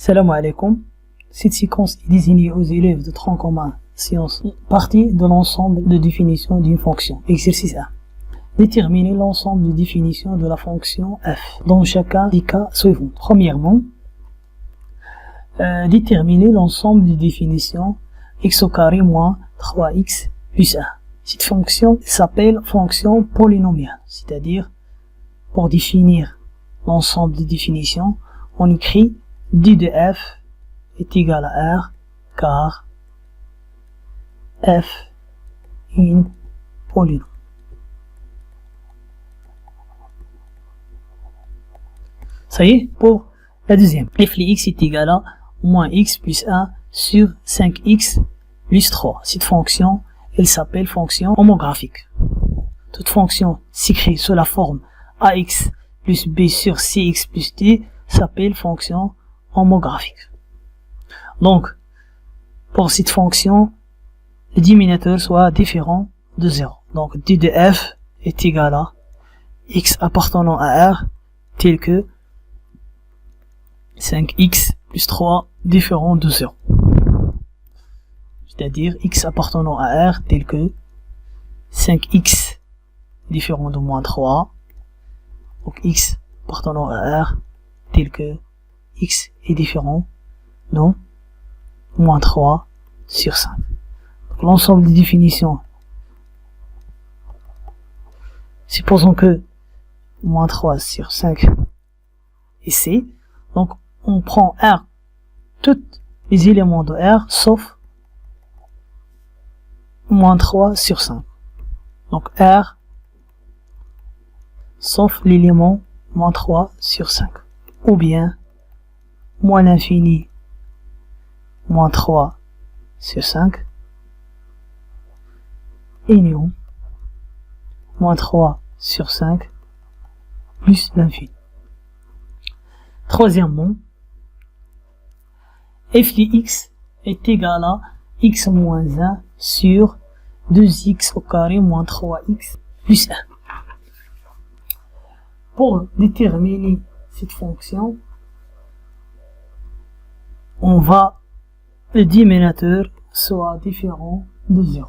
Salam alaikum. Cette séquence est désignée aux élèves de tronc commun sciences partie de l'ensemble de définitions d'une fonction. Exercice 1. Déterminer l'ensemble de définitions de la fonction f dans chacun des cas suivants. Premièrement, déterminer l'ensemble de définitions x au carré moins 3x plus 1. Cette fonction s'appelle fonction polynomiale, c'est-à-dire pour définir l'ensemble des définitions, on écrit d de f est égal à r car f est une polynôme. Ça y est, pour la deuxième. f de x est égal à moins x plus 1 sur 5x plus 3. Cette fonction, elle s'appelle fonction homographique. Toute fonction s'écrit sous la forme ax plus b sur cx plus d s'appelle fonction homographique. Donc, pour cette fonction, le dénominateur soit différent de 0. Donc, d de f est égal à x appartenant à r tel que 5x plus 3 différent de 0. C'est-à-dire x appartenant à r tel que 5x différent de moins 3. Donc x appartenant à r tel que x est différent de moins 3 sur 5. L'ensemble des définitions, supposons que moins 3 sur 5 est c, donc on prend r, tous les éléments de r sauf moins 3 sur 5. Donc r sauf l'élément moins 3 sur 5. Ou bien moins l'infini moins 3 sur 5 et néon moins 3 sur 5 plus l'infini. Troisièmement, f de x est égal à x moins 1 sur 2x au carré moins 3x plus 1. Pour déterminer cette fonction, le dénominateur soit différent de 0.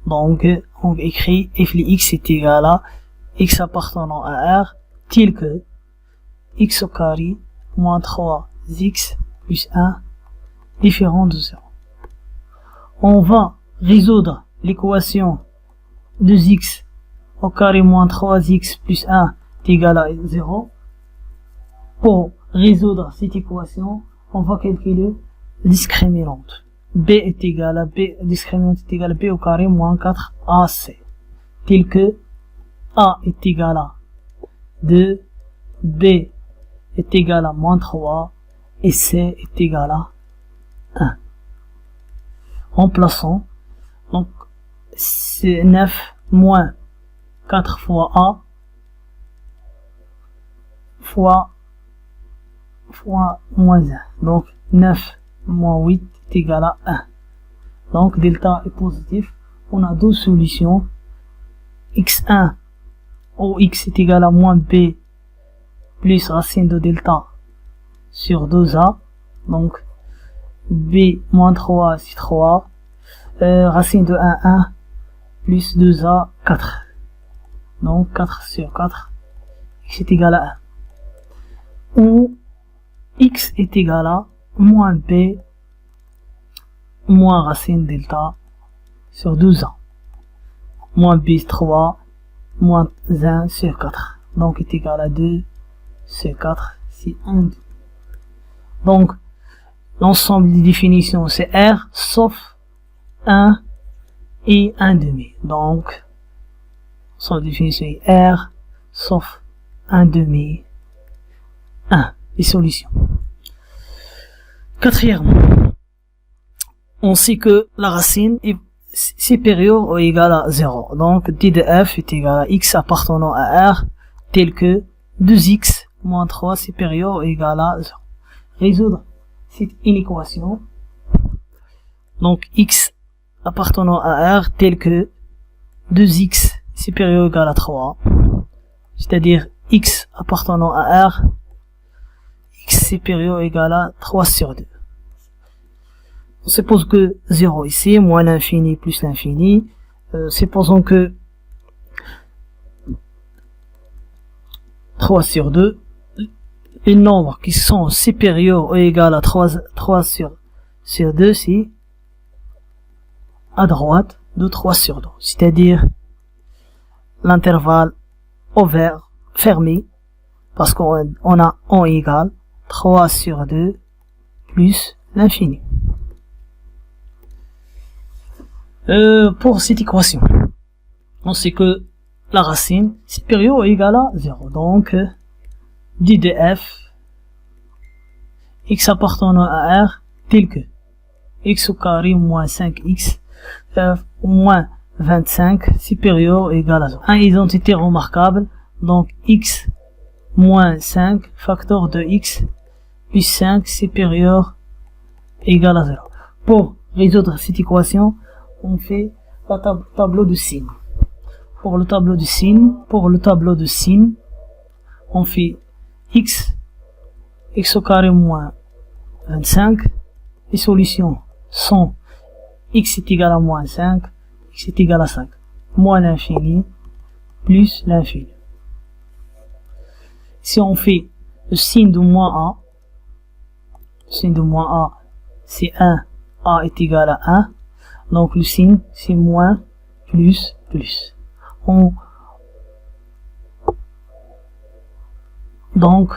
Donc, on écrit f de x est égal à x appartenant à r tel que x au carré moins 3x plus 1 différent de 0. On va résoudre l'équation 2x au carré moins 3x plus 1 est égal à 0. Pour résoudre cette équation, on va calculer la discriminante. B est égal à B, discriminante est égal à B au carré moins 4AC. Tel que A est égal à 2, B est égal à moins 3 et C est égal à 1. Remplaçons, donc c'est 9 moins 4 fois A fois moins 1. Donc 9 moins 8 est égal à 1. Donc delta est positif. On a deux solutions. x1 ou x est égal à moins b plus racine de delta sur 2a. Donc b moins 3 c'est 3. Racine de 1, 1 plus 2a, 4. Donc 4 sur 4, x est égal à 1. Ou x est égal à moins b moins racine delta sur 2a. Moins b 3 moins 1 sur 4. Donc est égal à 2 sur 4, c'est 1. Donc l'ensemble des définitions c'est r sauf 1 et 1 demi. Donc l'ensemble des définitions est r sauf 1 demi 1. Les solutions. Quatrièmement, on sait que la racine est supérieure ou égale à 0. Donc, d de f est égal à x appartenant à r tel que 2x moins 3 supérieur ou égal à 0. Résoudre cette inéquation. Donc, x appartenant à r tel que 2x supérieur ou égal à 3. C'est-à-dire x appartenant à r x supérieur ou égal à 3 sur 2. On suppose que 0 ici, moins l'infini plus l'infini. Supposons que 3 sur 2, les nombres qui sont supérieurs ou égal à 3 sur 2, c'est à droite de 3 sur 2. C'est-à-dire l'intervalle ouvert, fermé, parce qu'on a en égal 3 sur 2 plus l'infini. Pour cette équation, on sait que la racine supérieure est égale à 0. Donc, dit de f, x appartenant à R, tel que x au carré moins 5x moins 25 supérieur ou égal à 0. Une identité remarquable, donc x moins 5 facteur de x plus 5 supérieur égal à 0. Pour résoudre cette équation, on fait le tableau de signes. Pour le tableau de signes, on fait x au carré moins 25. Les solutions sont x est égal à moins 5, x est égal à 5, moins l'infini, plus l'infini. Si on fait le signe de moins a, c'est 1, a est égal à 1, donc le signe c'est moins, plus, plus. Donc,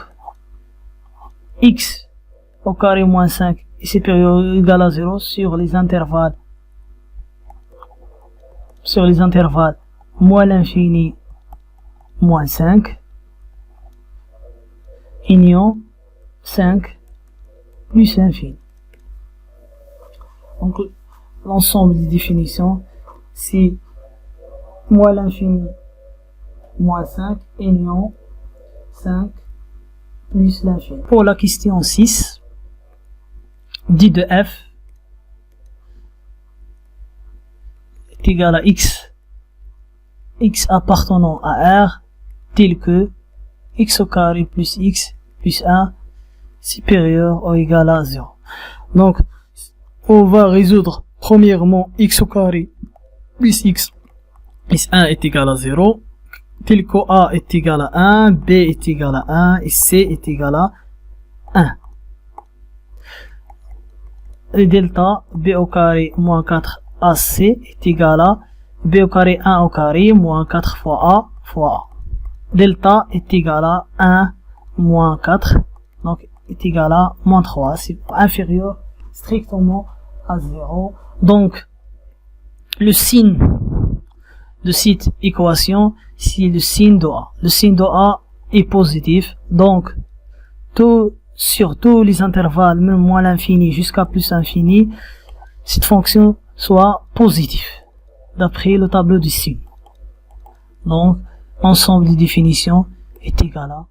x au carré moins 5 est supérieur ou égal à 0 sur les intervalles moins l'infini, moins 5, union 5 plus l'infini. Donc, l'ensemble des définitions, c'est moins l'infini, moins 5, union 5 plus l'infini. Pour la question 6, dit de f est égal à x appartenant à R, tel que x au carré plus x plus 1 supérieur ou égal à 0. Donc, on va résoudre premièrement x au carré plus x plus 1 est égal à 0, tel que a est égal à 1, b est égal à 1 et c est égal à 1. Le delta b au carré moins 4 ac est égal à b au carré 1 au carré moins 4 fois a. Delta est égal à 1 moins 4, donc est égal à moins 3. C'est inférieur strictement à 0. Donc, le signe de cette équation, c'est le signe de A. Le signe de A est positif. Donc, sur tous les intervalles, même moins l'infini jusqu'à plus l'infini, cette fonction soit positive, d'après le tableau de signes. Donc, l'ensemble des définitions est égal à